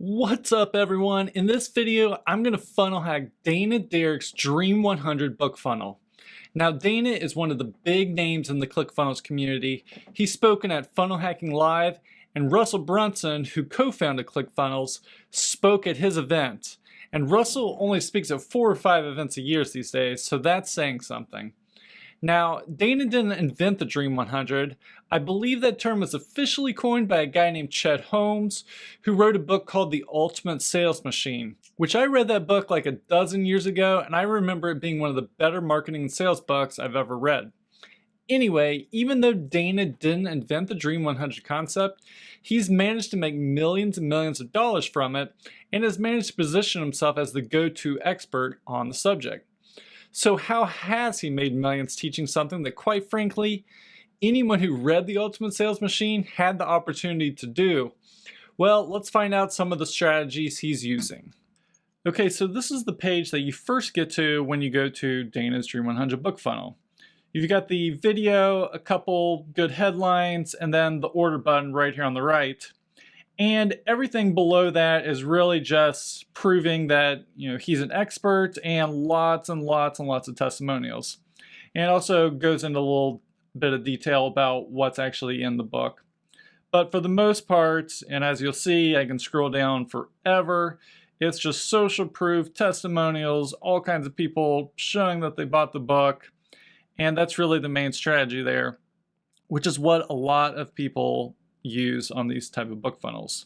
What's up, everyone? In this video, I'm going to funnel hack Dana Derricks Dream 100 book funnel. Now, Dana is one of the big names in the Clickfunnels community. He's spoken at Funnel Hacking Live, and Russell Brunson, who co-founded Clickfunnels, spoke at his event. And Russell only speaks at 4 or 5 events a year these days, so that's saying something. Now, Dana didn't invent the Dream 100. I believe that term was officially coined by a guy named Chet Holmes, who wrote a book called The Ultimate Sales Machine, which I read that book like a dozen years ago, and I remember it being one of the better marketing and sales books I've ever read. Anyway, even though Dana didn't invent the Dream 100 concept, he's managed to make millions and millions of dollars from it, and has managed to position himself as the go-to expert on the subject. So how has he made millions teaching something that, quite frankly, anyone who read The Ultimate Sales Machine had the opportunity to do? Well, let's find out some of the strategies he's using. Okay, so this is the page that you first get to when you go to Dana's Dream 100 book funnel. You've got the video, a couple good headlines, and then the order button right here on the right. And everything below that is really just proving that, he's an expert, and lots and lots and lots of testimonials. And it also goes into a little bit of detail about what's actually in the book. But for the most part, and as you'll see, I can scroll down forever, it's just social proof, testimonials, all kinds of people showing that they bought the book. And that's really the main strategy there, which is what a lot of people use on these type of book funnels.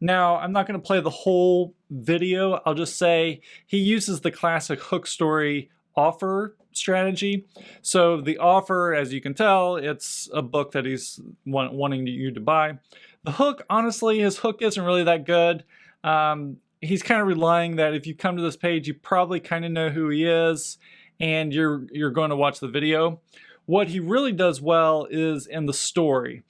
Now, I'm not going to play the whole video. I'll just say he uses the classic hook story offer strategy. So the offer, as you can tell, it's a book that he's wanting you to buy. The hook, honestly, his hook isn't really that good. He's kind of relying that if you come to this page, you probably kind of know who he is, and you're going to watch the video. What he really does well is in the story.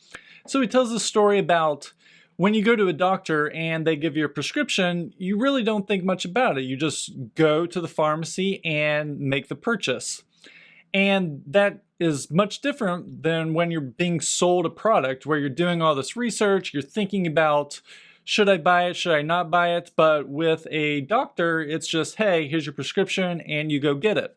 So he tells a story about when you go to a doctor and they give you a prescription, you really don't think much about it. You just go to the pharmacy and make the purchase. And that is much different than when you're being sold a product where you're doing all this research, you're thinking about, should I buy it, should I not buy it? But with a doctor, it's just, hey, here's your prescription, and you go get it.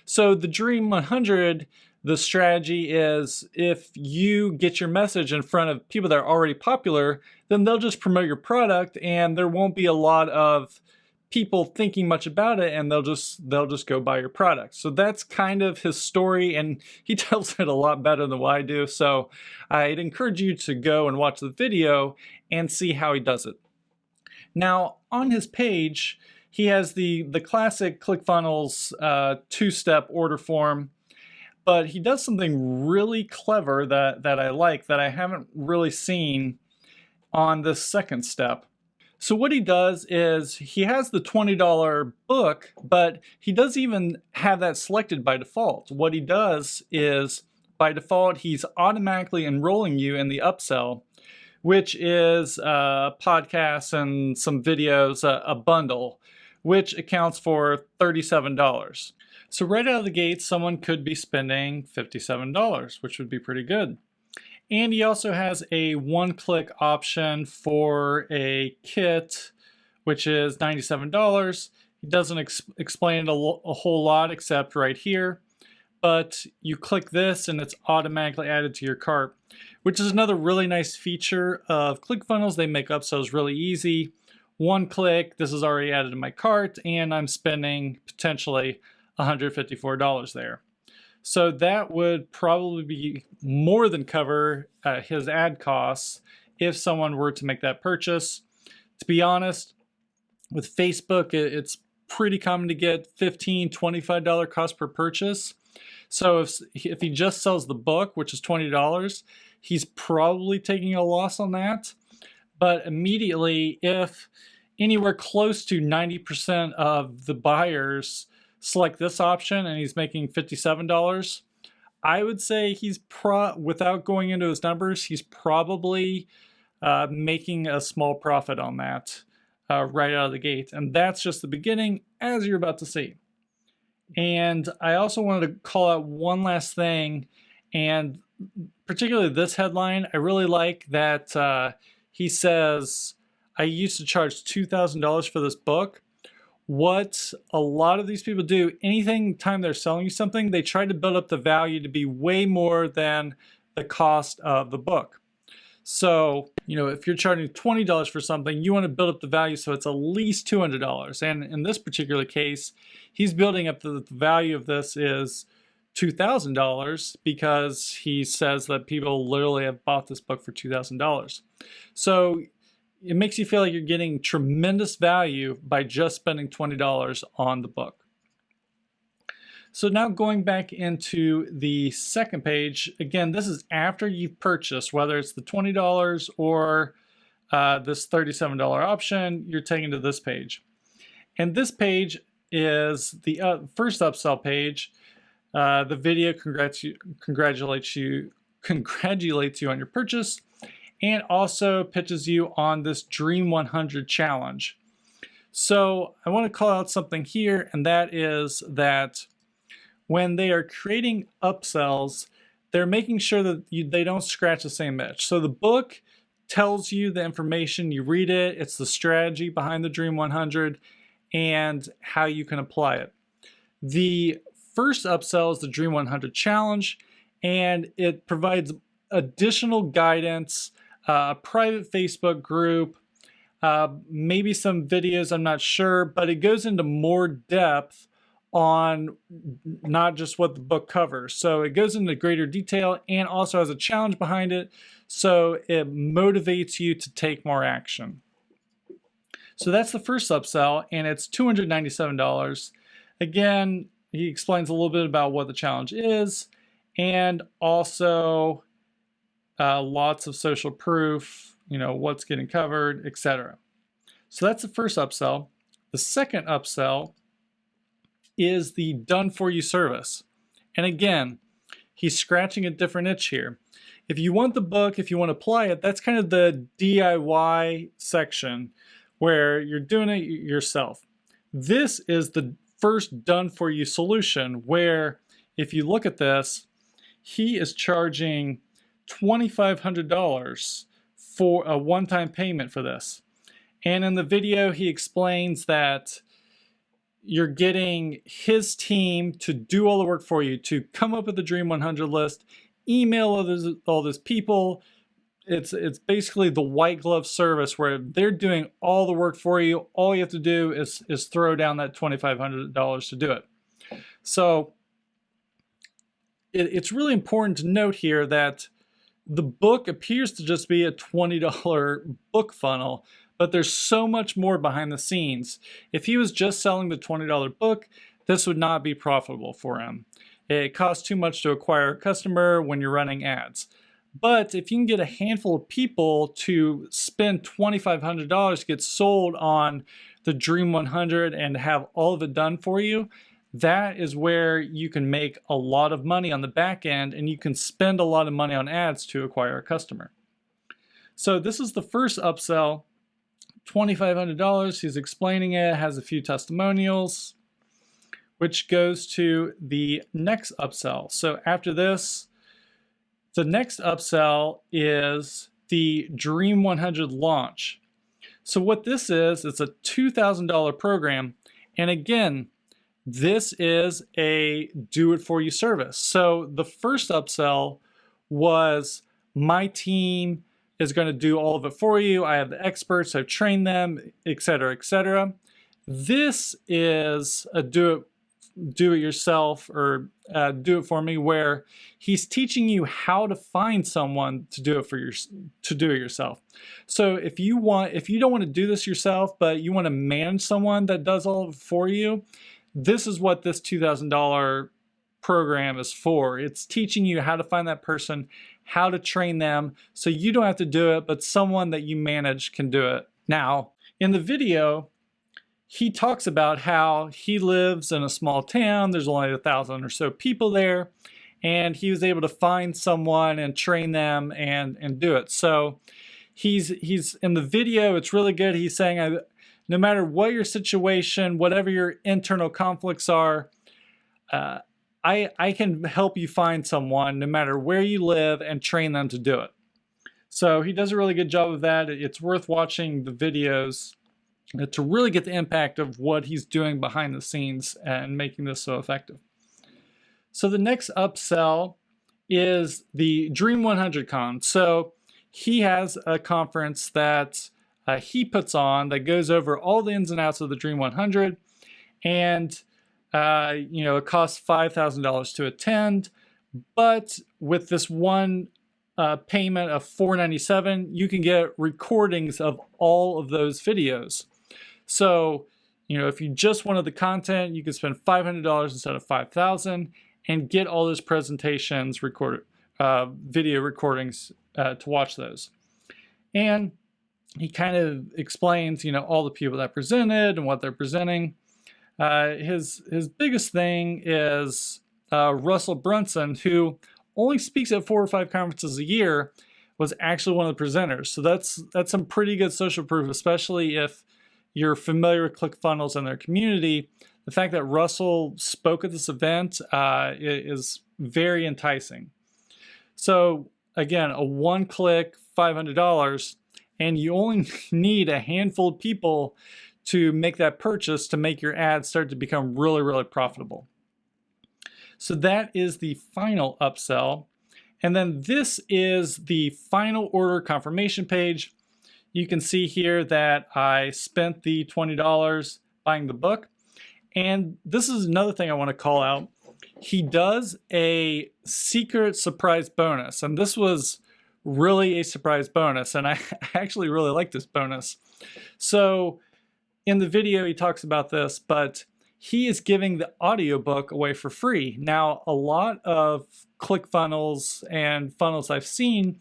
So the Dream 100, the strategy is if you get your message in front of people that are already popular, then they'll just promote your product, and there won't be a lot of people thinking much about it, and they'll just go buy your product. So that's kind of his story, and he tells it a lot better than what I do. So I'd encourage you to go and watch the video and see how he does it. Now, on his page, he has the classic ClickFunnels 2-step order form. But he does something really clever that I like, that I haven't really seen on this second step. So what he does is he has the $20 book, but he doesn't even have that selected by default. What he does is, by default, he's automatically enrolling you in the upsell, which is podcasts and some videos, a bundle, which accounts for $37. So right out of the gate, someone could be spending $57, which would be pretty good. And he also has a one-click option for a kit, which is $97. He doesn't explain it a whole lot except right here. But you click this and it's automatically added to your cart, which is another really nice feature of ClickFunnels. They make upsells really easy. One click, this is already added to my cart, and I'm spending potentially $154 there. So that would probably be more than cover his ad costs if someone were to make that purchase. To be honest, with Facebook, it's pretty common to get $15, $25 cost per purchase. So if he just sells the book, which is $20, he's probably taking a loss on that. But immediately, if anywhere close to 90% of the buyers select this option and he's making $57, I would say he's without going into his numbers, he's probably making a small profit on that right out of the gate. And that's just the beginning, as you're about to see. And I also wanted to call out one last thing, and particularly this headline. I really like that he says, I used to charge $2,000 for this book. What a lot of these people do, anything time they're selling you something, they try to build up the value to be way more than the cost of the book. So, if you're charging $20 for something, you want to build up the value so it's at least $200. And in this particular case, he's building up the value of this is $2,000 because he says that people literally have bought this book for $2,000. So it makes you feel like you're getting tremendous value by just spending $20 on the book. So now going back into the second page, again, this is after you've purchased, whether it's the $20 or this $37 option, you're taken to this page. And this page is the first upsell page. The video congratulates you on your purchase and also pitches you on this Dream 100 challenge. So I want to call out something here, and that is that when they are creating upsells, they're making sure that they don't scratch the same itch. So the book tells you the information, you read it, it's the strategy behind the Dream 100 and how you can apply it. The first upsell is the Dream 100 challenge, and it provides additional guidance, a private Facebook group, maybe some videos, I'm not sure, but it goes into more depth on not just what the book covers. So it goes into greater detail and also has a challenge behind it, so it motivates you to take more action. So that's the first upsell, and it's $297. Again, he explains a little bit about what the challenge is, and also lots of social proof, what's getting covered, etc. So that's the first upsell. The second upsell is the done for you service. And again, he's scratching a different itch here. If you want the book, if you want to apply it, that's kind of the DIY section where you're doing it yourself. This is the first done for you solution where if you look at this, he is charging $2,500 for a one-time payment for this. And in the video, he explains that you're getting his team to do all the work for you, to come up with the Dream 100 list, email all those people. It's basically the white glove service where they're doing all the work for you. All you have to do is throw down that $2,500 to do it. So it's really important to note here that the book appears to just be a $20 book funnel, but there's so much more behind the scenes. If he was just selling the $20 book, this would not be profitable for him. It costs too much to acquire a customer when you're running ads. But if you can get a handful of people to spend $2,500 to get sold on the Dream 100 and have all of it done for you, that is where you can make a lot of money on the back end, and you can spend a lot of money on ads to acquire a customer. So this is the first upsell, $2,500. He's explaining it, has a few testimonials, which goes to the next upsell. So after this, the next upsell is the Dream 100 launch. So what this is, it's a $2,000 program. And again, this is a do-it-for-you service. So the first upsell was my team is going to do all of it for you. I have the experts, I've trained them, etc., etc. This is a do-it-yourself or do-it-for-me, where he's teaching you how to find someone to do it yourself. So if you don't want to do this yourself, but you want to manage someone that does all of it for you, this is what this $2,000 program is for. It's teaching you how to find that person, how to train them, so you don't have to do it, but someone that you manage can do it. Now, in the video, he talks about how he lives in a small town. There's only 1,000 or so people there, and he was able to find someone and train them and do it. So he's in the video, it's really good. He's saying, no matter what your situation, whatever your internal conflicts are, I can help you find someone no matter where you live and train them to do it. So he does a really good job of that. It's worth watching the videos to really get the impact of what he's doing behind the scenes and making this so effective. So the next upsell is the Dream 100 Con. So he has a conference that he puts on that goes over all the ins and outs of the Dream 100, and it costs $5,000 to attend. But with this one payment of $497, you can get recordings of all of those videos. So, if you just wanted the content, you could spend $500 instead of $5,000 and get all those presentations recorded, video recordings to watch those. And he kind of explains, all the people that presented and what they're presenting. His biggest thing is Russell Brunson, who only speaks at 4 or 5 conferences a year, was actually one of the presenters. So that's some pretty good social proof, especially if you're familiar with ClickFunnels and their community. The fact that Russell spoke at this event is very enticing. So again, a one-click $500, and you only need a handful of people to make that purchase to make your ads start to become really, really profitable. So that is the final upsell. And then this is the final order confirmation page. You can see here that I spent the $20 buying the book. And this is another thing I want to call out. He does a secret surprise bonus. And this was really a surprise bonus. And I actually really like this bonus. So in the video, he talks about this, but he is giving the audiobook away for free. Now, a lot of ClickFunnels and funnels I've seen,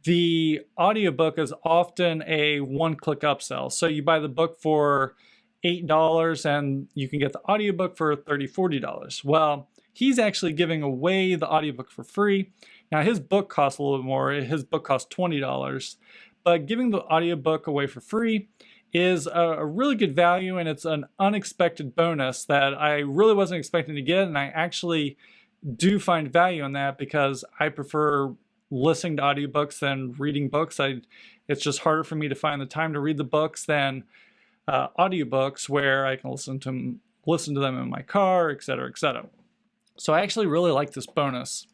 the audiobook is often a one-click upsell. So you buy the book for $8 and you can get the audiobook for $30, $40. Well, he's actually giving away the audiobook for free. Now, his book costs a little bit more. His book costs $20, but giving the audiobook away for free is a really good value, and it's an unexpected bonus that I really wasn't expecting to get, and I actually do find value in that because I prefer listening to audiobooks than reading books. It's just harder for me to find the time to read the books than audiobooks where I can listen to them in my car, etc., etc. So I actually really like this bonus.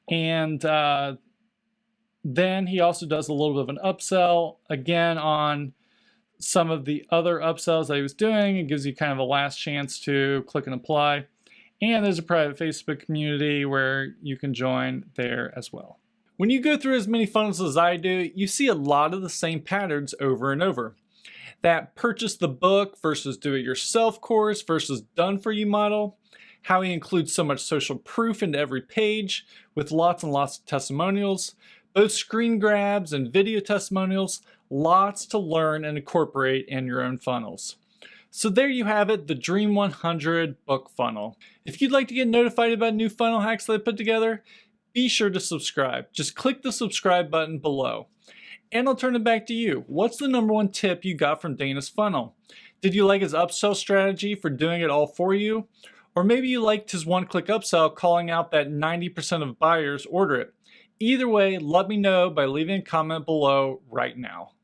And then he also does a little bit of an upsell, again, on some of the other upsells that he was doing. It gives you kind of a last chance to click and apply. And there's a private Facebook community where you can join there as well. When you go through as many funnels as I do, you see a lot of the same patterns over and over. That purchase the book versus do it yourself course versus done for you model. How he includes so much social proof into every page with lots and lots of testimonials. Both screen grabs and video testimonials. Lots to learn and incorporate in your own funnels. So there you have it, the Dream 100 book funnel. If you'd like to get notified about new funnel hacks that I put together, be sure to subscribe. Just click the subscribe button below. And I'll turn it back to you. What's the #1 tip you got from Dana's funnel? Did you like his upsell strategy for doing it all for you? Or maybe you liked his one-click upsell calling out that 90% of buyers order it. Either way, let me know by leaving a comment below right now.